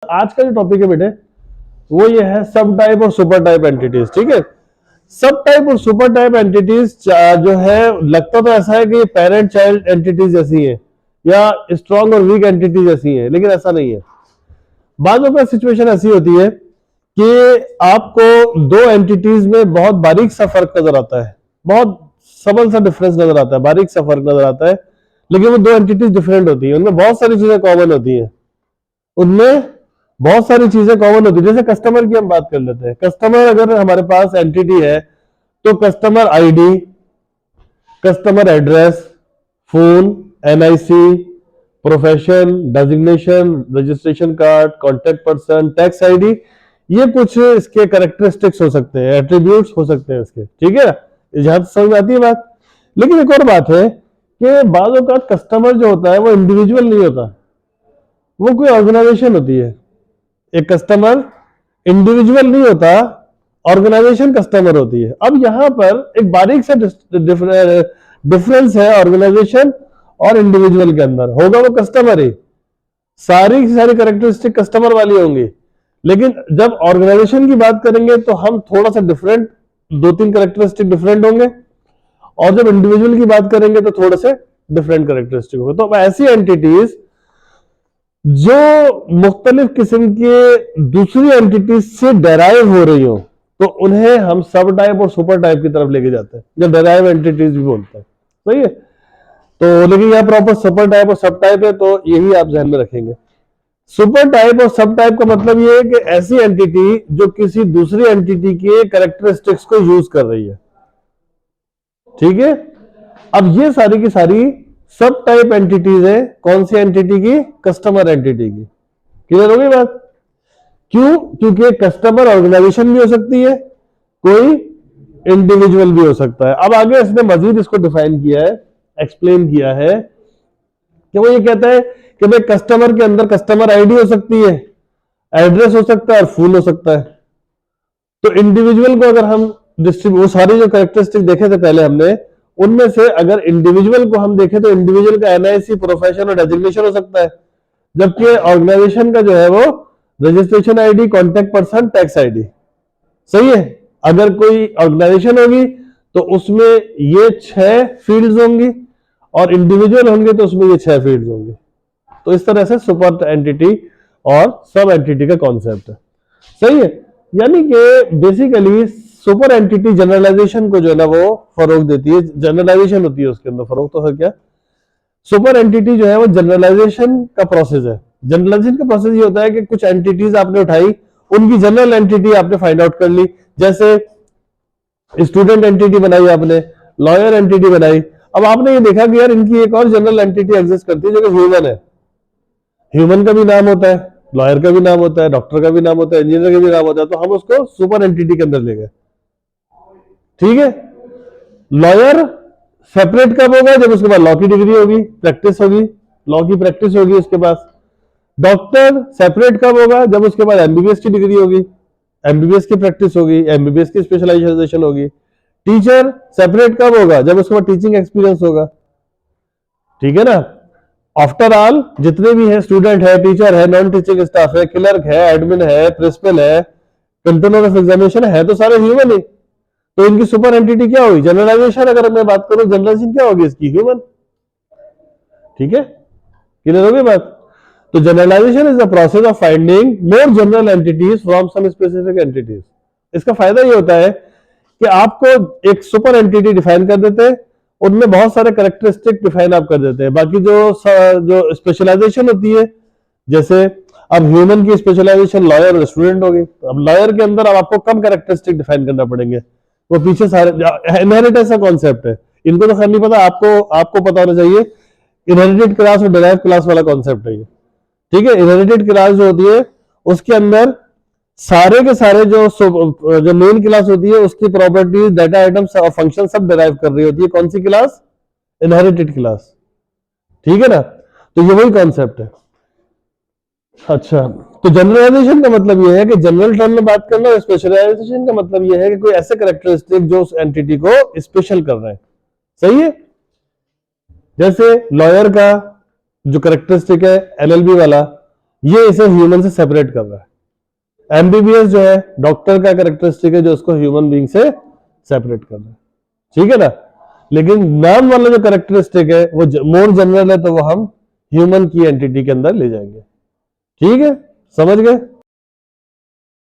आज का जो टॉपिक है बेटे वो ये है सब टाइप और सुपर टाइप एंटिटीज। ठीक है, सब टाइप और सुपर टाइप एंटिटीज जो है लगता तो ऐसा है कि पेरेंट चाइल्ड एंटिटीज जैसी है या स्ट्रॉन्ग और वीक एंटिटीज जैसी है, लेकिन ऐसा नहीं है। बाद में सिचुएशन ऐसी होती है कि आपको दो एंटिटीज में बहुत बारीक सा फर्क नजर आता है, बहुत सबल सा डिफरेंस नजर आता है, बारीक सा फर्क नजर आता है, लेकिन वो दो एंटिटीज डिफरेंट होती है, उनमें बहुत सारी चीजें कॉमन होती हैं, उनमें बहुत सारी चीजें कॉमन होती है। जैसे कस्टमर की हम बात कर लेते हैं। कस्टमर अगर हमारे पास एंटिटी है तो customer ID, customer address, phone, NIC, profession, designation, registration card, contact person, tax ID, ये कुछ इसके कैरेक्टरिस्टिक्स हो सकते हैं, एट्रीब्यूट्स हो सकते हैं इसके। ठीक है, जहां समझ में आती है बात। लेकिन एक और बात है कि बाज़ औक़ात कस्टमर जो होता है वो इंडिविजुअल नहीं होता, वो कोई ऑर्गेनाइजेशन होती है। एक कस्टमर इंडिविजुअल नहीं होता, ऑर्गेनाइजेशन कस्टमर होती है। अब यहां पर एक बारीक सा डिफरेंस है ऑर्गेनाइजेशन और इंडिविजुअल के अंदर, होगा वो कस्टमर ही, सारी की सारी कैरेक्टरिस्टिक कस्टमर वाली होंगी। लेकिन जब ऑर्गेनाइजेशन की बात करेंगे तो हम थोड़ा सा डिफरेंट, दो तीन कैरेक्टरिस्टिक डिफरेंट होंगे, और जब इंडिविजुअल की बात करेंगे तो थोड़े से डिफरेंट कैरेक्टरिस्टिक होंगे। तो ऐसी एंटिटीज जो मुख्तलिफ किस्म के दूसरी एंटिटीज से डेराइव हो रही हो तो उन्हें हम सब टाइप और सुपर टाइप की तरफ लेके जाते हैं, जो डेराइव एंटिटीज भी बोलते हैं। सही है, तो लेकिन यह प्रॉपर सुपर टाइप और सब टाइप है, तो यही आप ध्यान में रखेंगे। सुपर टाइप और सब टाइप का मतलब यह है कि ऐसी एंटिटी जो किसी दूसरी एंटिटी के कैरेक्टरिस्टिक्स को यूज कर रही है। ठीक है, अब ये सारी की सारी सब टाइप एंटिटीज है। कौन सी एंटिटी की? कस्टमर एंटिटी की। क्लियर हो गई बात? क्यों? क्योंकि कस्टमर ऑर्गेनाइजेशन भी हो सकती है, कोई इंडिविजुअल भी हो सकता है। अब आगे इसने मजीद इसको डिफाइन किया है, एक्सप्लेन किया है कि वो ये कहता है कि भाई कस्टमर के अंदर कस्टमर आईडी हो सकती है, एड्रेस हो सकता है और फोन हो सकता है। तो इंडिविजुअल को अगर हम वो सारी जो कैरेक्टरिस्टिक देखे थे पहले हमने, उनमें से अगर इंडिविजुअल को हम देखें तो इंडिविजुअल का एनआईसी, प्रोफेशन और डेजिग्नेशन हो सकता है, जबकि ऑर्गेनाइजेशन का जो है वो registration ID, contact person, tax ID. सही है, अगर कोई ऑर्गेनाइजेशन होगी तो उसमें ये 6 फील्ड्स होंगी, और इंडिविजुअल होंगे तो उसमें ये 6 फील्ड्स होंगे। तो इस तरह से सुपर एंटिटी और सब एंटिटी का कॉन्सेप्ट है। सही है, यानी कि बेसिकली सुपर एंटिटी जनरलाइजेशन को जो है ना वो फरोग देती है, जनरलाइजेशन होती है उसके अंदर, फरोग तो है क्या। सुपर एंटिटी जो है वो जनरलाइजेशन का प्रोसेस है। जनरलाइजेशन का प्रोसेस ये होता है कि कुछ एंटिटीज आपने उठाई, उनकी जनरल एंटिटी आपने फाइंड आउट कर ली। जैसे स्टूडेंट एंटिटी बनाई आपने, लॉयर एंटिटी बनाई। अब आपने ये देखा कि यार इनकी एक और जनरल एंटिटी एग्जिस्ट करती है जो कि ह्यूमन है। ह्यूमन का भी नाम होता है, लॉयर का भी नाम होता है, डॉक्टर का भी नाम होता है, इंजीनियर का भी नाम होता है, तो हम उसको सुपर एंटिटी के अंदर ले गए। ठीक है, लॉयर सेपरेट कब होगा? जब उसके पास लॉ की डिग्री होगी, प्रैक्टिस होगी, लॉ की प्रैक्टिस होगी उसके पास। डॉक्टर सेपरेट कब होगा? जब उसके पास एमबीबीएस की डिग्री होगी, एमबीबीएस की प्रैक्टिस होगी, एमबीबीएस की स्पेशलाइजेशन होगी। टीचर सेपरेट कब होगा? जब उसके पास टीचिंग एक्सपीरियंस होगा। ठीक है ना, आफ्टर ऑल जितने भी हैं, स्टूडेंट है, टीचर है, नॉन टीचिंग स्टाफ है, क्लर्क है, एडमिन है, प्रिंसिपल है, कंट्रोलर ऑफ एग्जामिनेशन है, तो सारे ह्यूमन है। तो इनकी सुपर एंटिटी क्या होगी? जनरलाइजेशन। अगर मैं बात करूं जनरलाइजेशन क्या होगी इसकी? ह्यूमन। ठीक है, क्लियर हो गई बात? तो generalization is the process of finding more general entities from some specific entities. इसका फायदा ये होता है कि आपको एक सुपर एंटिटी डिफाइन कर देते हैं, उनमें बहुत सारे कैरेक्टरिस्टिक डिफाइन आप कर देते हैं। बाकी जो स्पेशलाइजेशन होती है, जैसे अब ह्यूमन की स्पेशलाइजेशन लॉयर और स्टूडेंट होगी, अब लॉयर के अंदर अब आपको कम कैरेक्टरिस्टिक डिफाइन करना पड़ेंगे। वो पीछे सारे इनहेरिटेंस का कॉन्सेप्ट है, इनको तो खैर नहीं पता, आपको पता होना चाहिए। इनहेरिटेड क्लास और डिराइव क्लास वाला कॉन्सेप्ट है ये। ठीक है, इनहेरिटेड क्लास जो होती है उसके अंदर सारे के सारे जो मेन क्लास होती है उसकी प्रॉपर्टीज, डाटा आइटम्स और फंक्शन सब डिराइव कर रही होती है। कौन सी क्लास? Inherited class. ठीक है ना, तो ये वही कॉन्सेप्ट है। अच्छा, तो जनरलाइजेशन का मतलब यह है कि जनरल टर्म में बात करना, और स्पेशलाइजेशन का मतलब यह है कि कोई ऐसे कैरेक्टरिस्टिक जो उस एंटिटी को स्पेशल कर रहे हैं। सही है, जैसे लॉयर का जो कैरेक्टरिस्टिक है एलएलबी वाला, ये इसे ह्यूमन से सेपरेट कर रहा है। एमबीबीएस जो है डॉक्टर का कैरेक्टरिस्टिक है जो उसको ह्यूमन बीइंग से सेपरेट कर रहा है, ठीक है ना। लेकिन नाम वाला जो कैरेक्टरिस्टिक है वो मोर जनरल है, तो वो हम ह्यूमन की एंटिटी के अंदर ले जाएंगे, ठीक है, समझ गए।